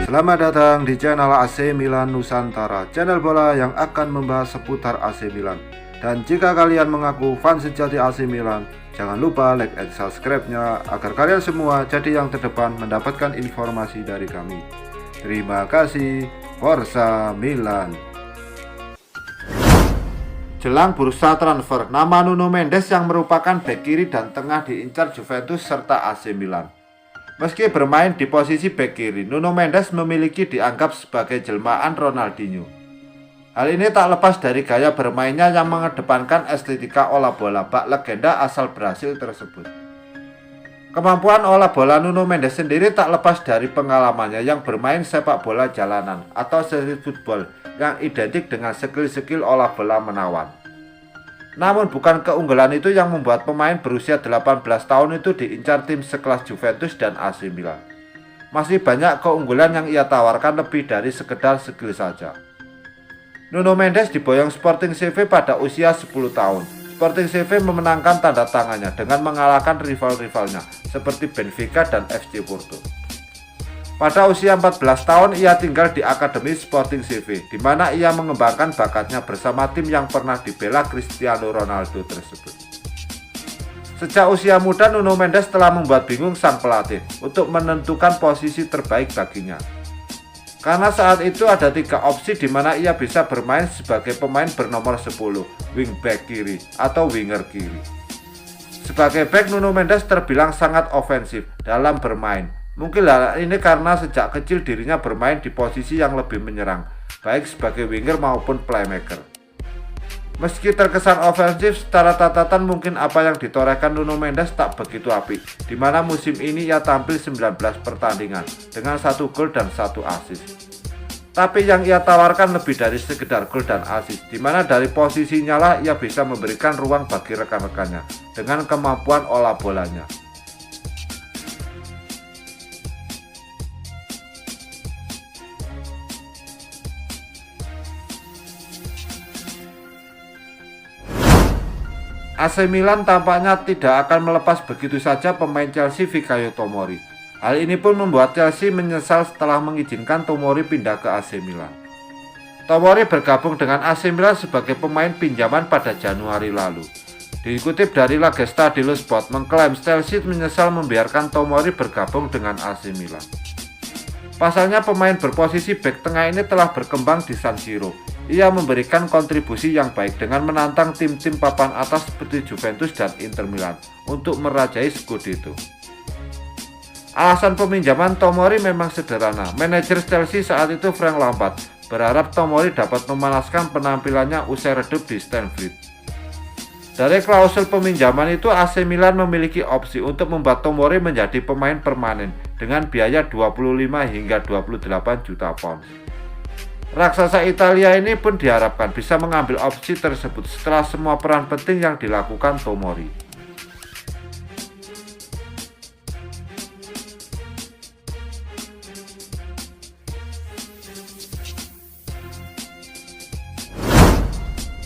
Selamat datang di channel AC Milan Nusantara, channel bola yang akan membahas seputar AC Milan. Dan jika kalian mengaku fans sejati AC Milan, jangan lupa like and subscribe-nya agar kalian semua jadi yang terdepan mendapatkan informasi dari kami. Terima kasih, Forza Milan. Jelang bursa transfer, nama Nuno Mendes yang merupakan bek kiri dan tengah diincar Juventus serta AC Milan. Meski bermain di posisi bek kiri, Nuno Mendes memiliki dianggap sebagai jelmaan Ronaldinho. Hal ini tak lepas dari gaya bermainnya yang mengedepankan estetika olah bola bak legenda asal Brasil tersebut. Kemampuan olah bola Nuno Mendes sendiri tak lepas dari pengalamannya yang bermain sepak bola jalanan atau street football yang identik dengan skill-skill olah bola menawan. Namun bukan keunggulan itu yang membuat pemain berusia 18 tahun itu diincar tim sekelas Juventus dan AC Milan. Masih banyak keunggulan yang ia tawarkan lebih dari sekedar skill saja. Nuno Mendes diboyong Sporting CP pada usia 10 tahun. Sporting CP memenangkan tanda tangannya dengan mengalahkan rival-rivalnya seperti Benfica dan FC Porto. Pada usia 14 tahun ia tinggal di Akademi Sporting CV, di mana ia mengembangkan bakatnya bersama tim yang pernah dibela Cristiano Ronaldo tersebut. Sejak usia muda Nuno Mendes telah membuat bingung sang pelatih untuk menentukan posisi terbaik baginya. Karena saat itu ada 3 opsi di mana ia bisa bermain sebagai pemain bernomor 10, wingback kiri atau winger kiri. Sebagai back, Nuno Mendes terbilang sangat ofensif dalam bermain. Mungkin hal ini karena sejak kecil dirinya bermain di posisi yang lebih menyerang, baik sebagai winger maupun playmaker. Meski terkesan ofensif, secara catatan mungkin apa yang ditorehkan Nuno Mendes tak begitu apik, di mana musim ini ia tampil 19 pertandingan dengan 1 gol dan 1 assist. Tapi yang ia tawarkan lebih dari sekedar gol dan assist, di mana dari posisinya lah ia bisa memberikan ruang bagi rekan-rekannya dengan kemampuan olah bolanya. AC Milan tampaknya tidak akan melepas begitu saja pemain Chelsea Fikayo Tomori. Hal ini pun membuat Chelsea menyesal setelah mengizinkan Tomori pindah ke AC Milan. Tomori bergabung dengan AC Milan sebagai pemain pinjaman pada Januari lalu. Dikutip dari La Gazzetta dello Sport mengklaim Chelsea menyesal membiarkan Tomori bergabung dengan AC Milan. Pasalnya pemain berposisi bek tengah ini telah berkembang di San Siro. Ia memberikan kontribusi yang baik dengan menantang tim-tim papan atas seperti Juventus dan Inter Milan untuk merajai Scudetto. Alasan peminjaman Tomori memang sederhana. Manajer Chelsea saat itu Frank Lampard berharap Tomori dapat memanaskan penampilannya usai redup di Stamford. Dari klausul peminjaman itu AC Milan memiliki opsi untuk membuat Tomori menjadi pemain permanen dengan biaya 25 hingga 28 juta pound. Raksasa Italia ini pun diharapkan bisa mengambil opsi tersebut setelah semua peran penting yang dilakukan Tomori.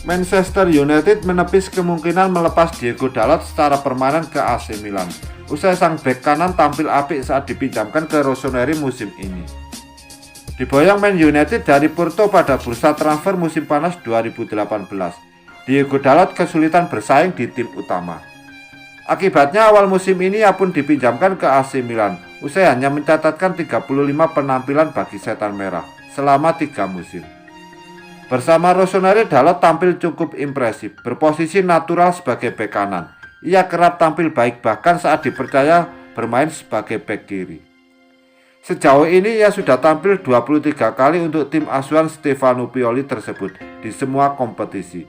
Manchester United menepis kemungkinan melepas Diego Dalot secara permanen ke AC Milan. Usai sang bek kanan tampil apik saat dipinjamkan ke Rossoneri musim ini. Diboyong Man United dari Porto pada bursa transfer musim panas 2018. Diego Dalot kesulitan bersaing di tim utama. Akibatnya awal musim ini ia pun dipinjamkan ke AC Milan. Usai hanya mencatatkan 35 penampilan bagi Setan Merah selama 3 musim. Bersama Rossoneri, Dalot tampil cukup impresif, berposisi natural sebagai bek kanan. Ia kerap tampil baik bahkan saat dipercaya bermain sebagai bek kiri. Sejauh ini ia sudah tampil 23 kali untuk tim asuhan Stefano Pioli tersebut di semua kompetisi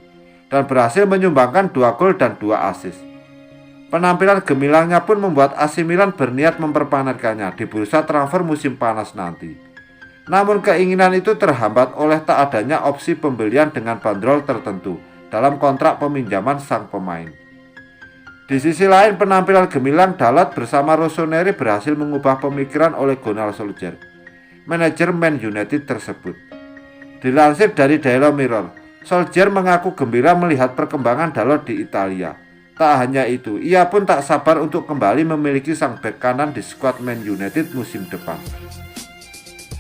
dan berhasil menyumbangkan 2 gol dan 2 assist. Penampilan gemilangnya pun membuat AC Milan berniat memperpanenkannya di bursa transfer musim panas nanti. Namun keinginan itu terhambat oleh tak adanya opsi pembelian dengan bandrol tertentu dalam kontrak peminjaman sang pemain. Di sisi lain, penampilan gemilang Dalot bersama Rossoneri berhasil mengubah pemikiran Ole Gunnar Solskjaer, manajer Man United tersebut. Dilansir dari Daily Mirror, Solskjaer mengaku gembira melihat perkembangan Dalot di Italia. Tak hanya itu, ia pun tak sabar untuk kembali memiliki sang bek kanan di skuad Man United musim depan.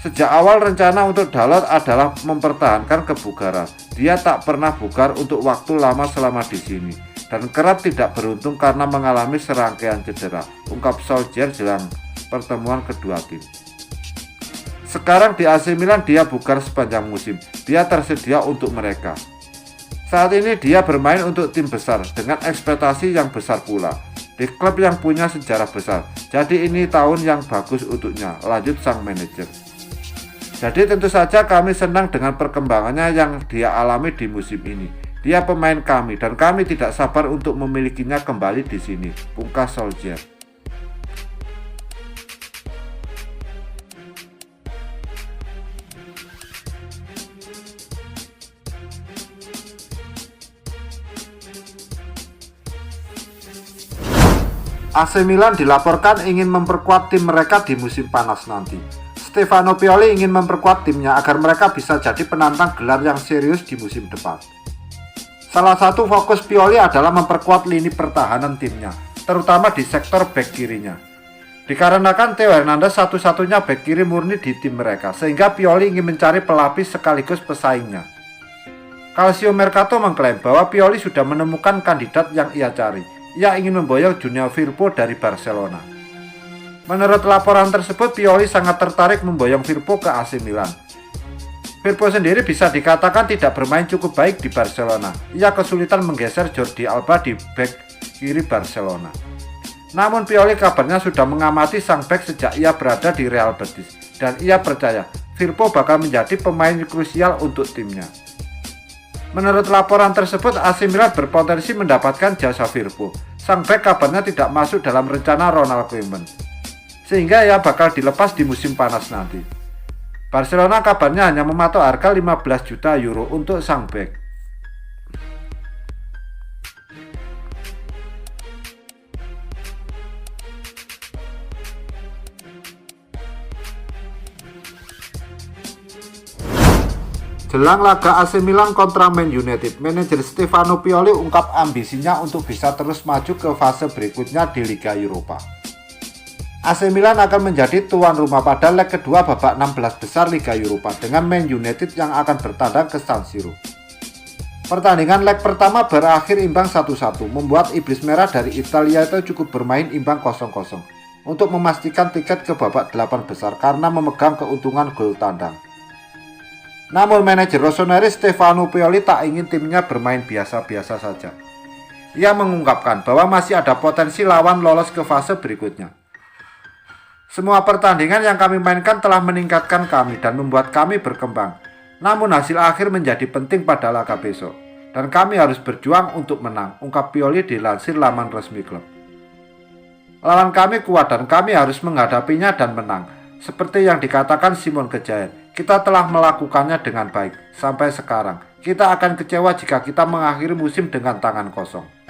Sejak awal rencana untuk Dalot adalah mempertahankan kebugaran. Dia tak pernah bugar untuk waktu lama selama di sini dan kerap tidak beruntung karena mengalami serangkaian cedera, ungkap Solskjaer jelang pertemuan kedua tim. Sekarang di AC Milan dia bugar sepanjang musim. Dia tersedia untuk mereka. Saat ini dia bermain untuk tim besar dengan ekspektasi yang besar pula di klub yang punya sejarah besar. Jadi ini tahun yang bagus untuknya, lanjut sang manajer. Jadi tentu saja kami senang dengan perkembangannya yang dia alami di musim ini. Dia pemain kami dan kami tidak sabar untuk memilikinya kembali di sini, pungkas Solskjaer. AC Milan dilaporkan ingin memperkuat tim mereka di musim panas nanti. Stefano Pioli ingin memperkuat timnya agar mereka bisa jadi penantang gelar yang serius di musim depan. Salah satu fokus Pioli adalah memperkuat lini pertahanan timnya, terutama di sektor bek kirinya. Dikarenakan Theo Hernandez satu-satunya bek kiri murni di tim mereka, sehingga Pioli ingin mencari pelapis sekaligus pesaingnya. Calcio Mercato mengklaim bahwa Pioli sudah menemukan kandidat yang ia cari. Ia ingin memboyong Junior Firpo dari Barcelona. Menurut laporan tersebut, Pioli sangat tertarik memboyong Firpo ke AC Milan. Firpo sendiri bisa dikatakan tidak bermain cukup baik di Barcelona. Ia kesulitan menggeser Jordi Alba di bek kiri Barcelona. Namun Pioli kabarnya sudah mengamati sang bek sejak ia berada di Real Betis, dan ia percaya Firpo bakal menjadi pemain krusial untuk timnya. Menurut laporan tersebut, AC Milan berpotensi mendapatkan jasa Firpo. Sang bek kabarnya tidak masuk dalam rencana Ronald Koeman, sehingga ia bakal dilepas di musim panas nanti. Barcelona kabarnya hanya mematok harga 15 juta euro untuk sang bek. Jelang laga AC Milan kontra Man United, manajer Stefano Pioli ungkap ambisinya untuk bisa terus maju ke fase berikutnya di Liga Eropa. AC Milan akan menjadi tuan rumah pada leg kedua babak 16 besar Liga Eropa dengan Man United yang akan bertandang ke San Siro. Pertandingan leg pertama berakhir imbang 1-1, membuat Iblis Merah dari Italia itu cukup bermain imbang 0-0 untuk memastikan tiket ke babak 8 besar karena memegang keuntungan gol tandang. Namun manajer Rossoneri Stefano Pioli tak ingin timnya bermain biasa-biasa saja. Ia mengungkapkan bahwa masih ada potensi lawan lolos ke fase berikutnya. Semua pertandingan yang kami mainkan telah meningkatkan kami dan membuat kami berkembang. Namun hasil akhir menjadi penting pada laga besok. Dan kami harus berjuang untuk menang, ungkap Pioli dilansir laman resmi klub. Lawan kami kuat dan kami harus menghadapinya dan menang. Seperti yang dikatakan Simon Kjaer. Kita telah melakukannya dengan baik sampai sekarang. Kita akan kecewa jika kita mengakhiri musim dengan tangan kosong.